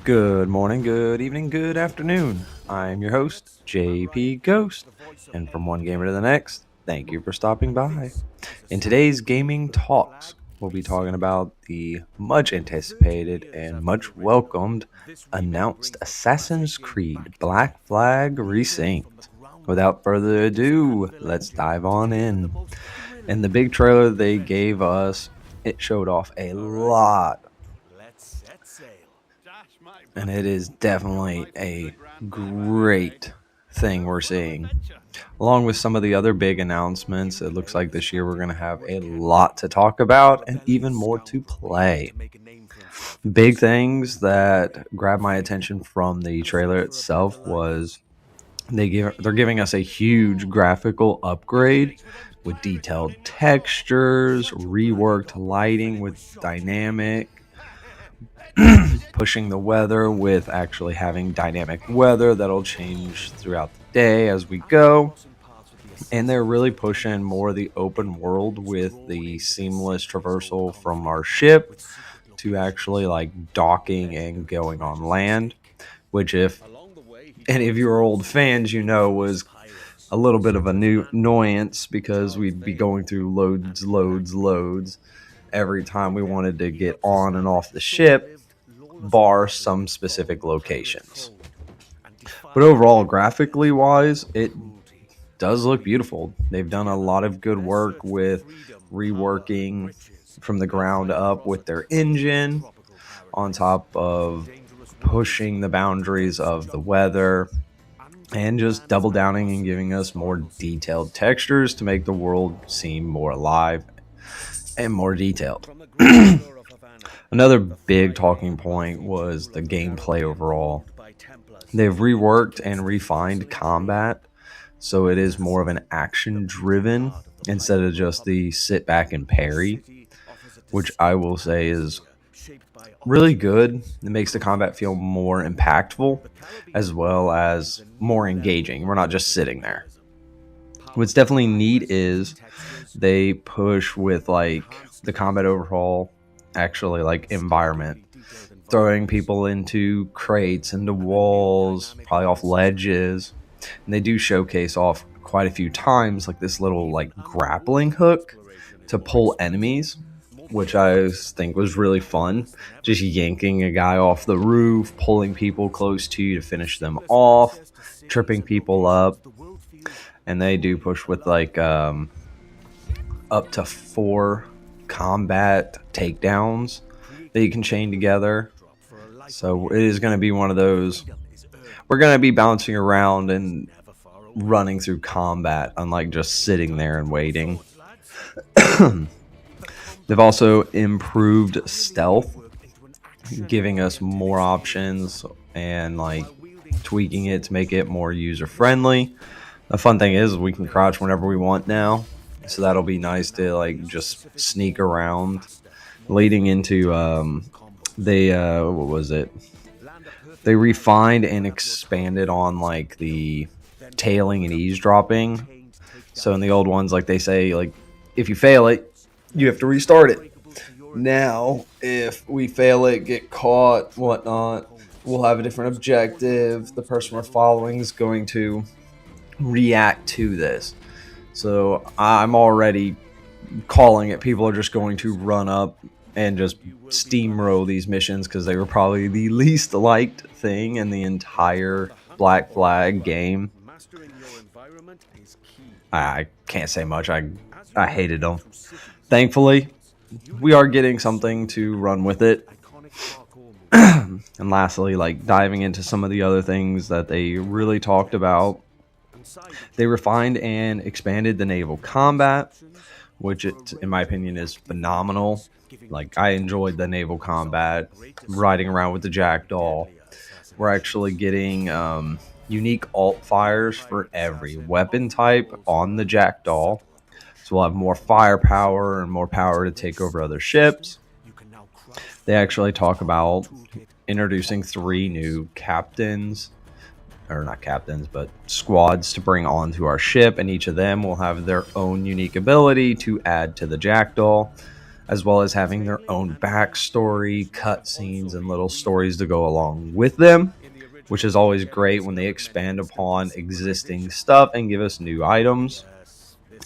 Good morning, good evening, good afternoon. I'm your host, JP Ghost, and from one gamer to the next, thank you for stopping by. In today's gaming talks, we'll be talking about the much anticipated and much welcomed announced Assassin's Creed Black Flag Resynced. Without further ado, let's dive on in. In the big trailer they gave us, it showed off a lot, and it is definitely a great thing we're seeing. Along with some of the other big announcements, it looks like this year we're going to have a lot to talk about and even more to play. Big things that grabbed my attention from the trailer itself was they're giving us a huge graphical upgrade with detailed textures, reworked lighting with dynamic, pushing the weather with actually having dynamic weather that'll change throughout the day as we go. And they're really pushing more of the open world with the seamless traversal from our ship to actually like docking and going on land, which if any of you are old fans, you know was a little bit of a new annoyance because we'd be going through loads every time we wanted to get on and off the ship, bar some specific locations. But overall, graphically wise, it does look beautiful. They've done a lot of good work with reworking from the ground up with their engine, on top of pushing the boundaries of the weather and just double downing and giving us more detailed textures to make the world seem more alive and more detailed. Another big talking point was the gameplay overall. They've reworked and refined combat, so it is more of an action driven instead of just the sit back and parry, which I will say is really good. It makes the combat feel more impactful as well as more engaging. We're not just sitting there. What's definitely neat is they push with like the combat overhaul, actually like environment, throwing people into crates, into walls, probably off ledges. And they do showcase off quite a few times like this little like grappling hook to pull enemies, which I think was really fun. Just yanking a guy off the roof, pulling people close to you to finish them off, tripping people up. And they do push with like up to 4 combat takedowns that you can chain together. So it is going to be one of those. We're going to be bouncing around and running through combat, unlike just sitting there and waiting. They've also improved stealth, giving us more options and like tweaking it to make it more user friendly. The fun thing is we can crouch whenever we want now, so that'll be nice to like just sneak around. Leading into what was it? They refined and expanded on like the tailing and eavesdropping. So in the old ones, like they say, like if you fail it, you have to restart it. Now, if we fail it, get caught, whatnot, we'll have a different objective. The person we're following is going to react to this. So I'm already calling it. People are just going to run up and just steamroll these missions because they were probably the least liked thing in the entire Black Flag game. I can't say much. I hated them. Thankfully, we are getting something to run with it. And lastly, like diving into some of the other things that they really talked about, they refined and expanded the naval combat, which in my opinion is phenomenal. Like I enjoyed the naval combat, riding around with the Jackdaw. We're actually getting unique alt fires for every weapon type on the Jackdaw. So we'll have more firepower and more power to take over other ships. They actually talk about introducing 3 new captains, or not captains, but squads to bring onto our ship, and each of them will have their own unique ability to add to the Jackdaw. as well as having their own backstory, cutscenes, and little stories to go along with them, which is always great when they expand upon existing stuff and give us new items,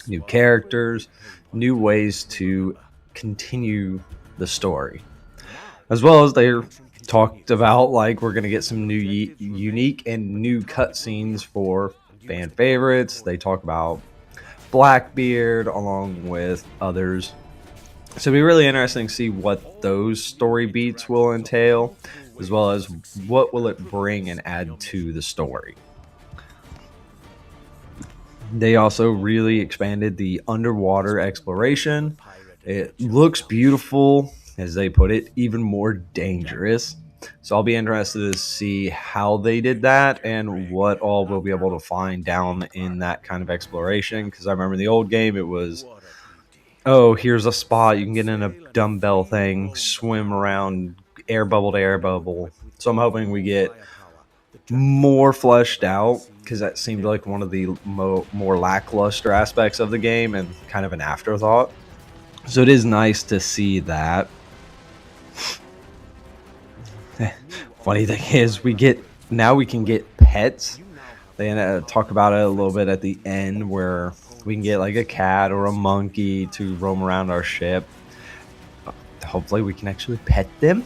new characters, new ways to continue the story. As well as they talked about, like, we're going to get some new unique and new cutscenes for fan favorites. They talk about Blackbeard along with others. So it'll be really interesting to see what those story beats will entail, as well as what will it bring and add to the story. They also really expanded the underwater exploration. It looks beautiful, as they put it, even more dangerous. So I'll be interested to see how they did that and what all we'll be able to find down in that kind of exploration. Because I remember in the old game, it was, oh, here's a spot, you can get in a dumbbell thing, swim around, air bubble to air bubble. So I'm hoping we get more fleshed out, because that seemed like one of the more lackluster aspects of the game and kind of an afterthought. So it is nice to see that. Funny thing is, we can get pets. They talk about it a little bit at the end, where we can get like a cat or a monkey to roam around our ship. Hopefully we can actually pet them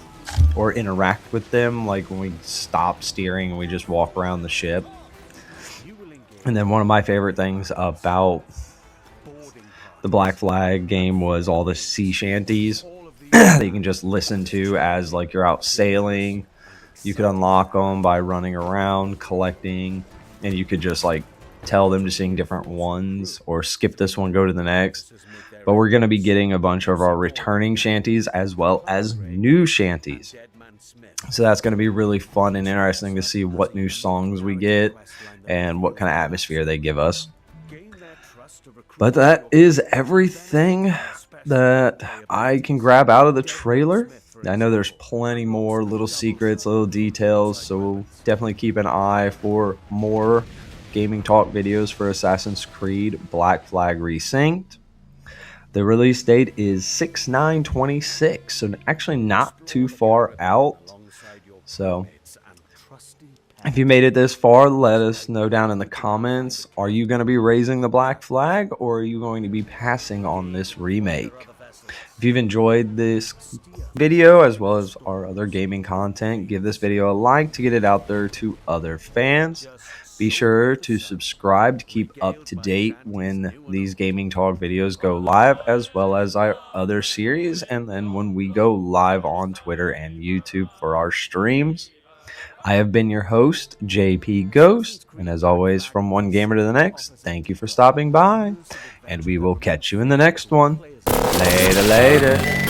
or interact with them, like when we stop steering and we just walk around the ship. And then one of my favorite things about the Black Flag game was all the sea shanties that you can just listen to as like you're out sailing. You could unlock them by running around, collecting, and you could just like tell them to sing different ones or skip this one, go to the next. But we're going to be getting a bunch of our returning shanties as well as new shanties. So that's going to be really fun and interesting to see what new songs we get and what kind of atmosphere they give us. But that is everything that I can grab out of the trailer. I know there's plenty more little secrets, little details, so we'll definitely keep an eye for more gaming talk videos for Assassin's Creed Black Flag Resynced. The release date is 6/9/26, so actually not too far out. So if you made it this far, let us know down in the comments. Are you going to be raising the Black Flag, or are you going to be passing on this remake? If you've enjoyed this video as well as our other gaming content, give this video a like to get it out there to other fans. Be sure to subscribe to keep up to date when these gaming talk videos go live, as well as our other series, and then when we go live on Twitter and YouTube for our streams. I have been your host, JP Ghost, and as always, from one gamer to the next, thank you for stopping by, and we will catch you in the next one. Later.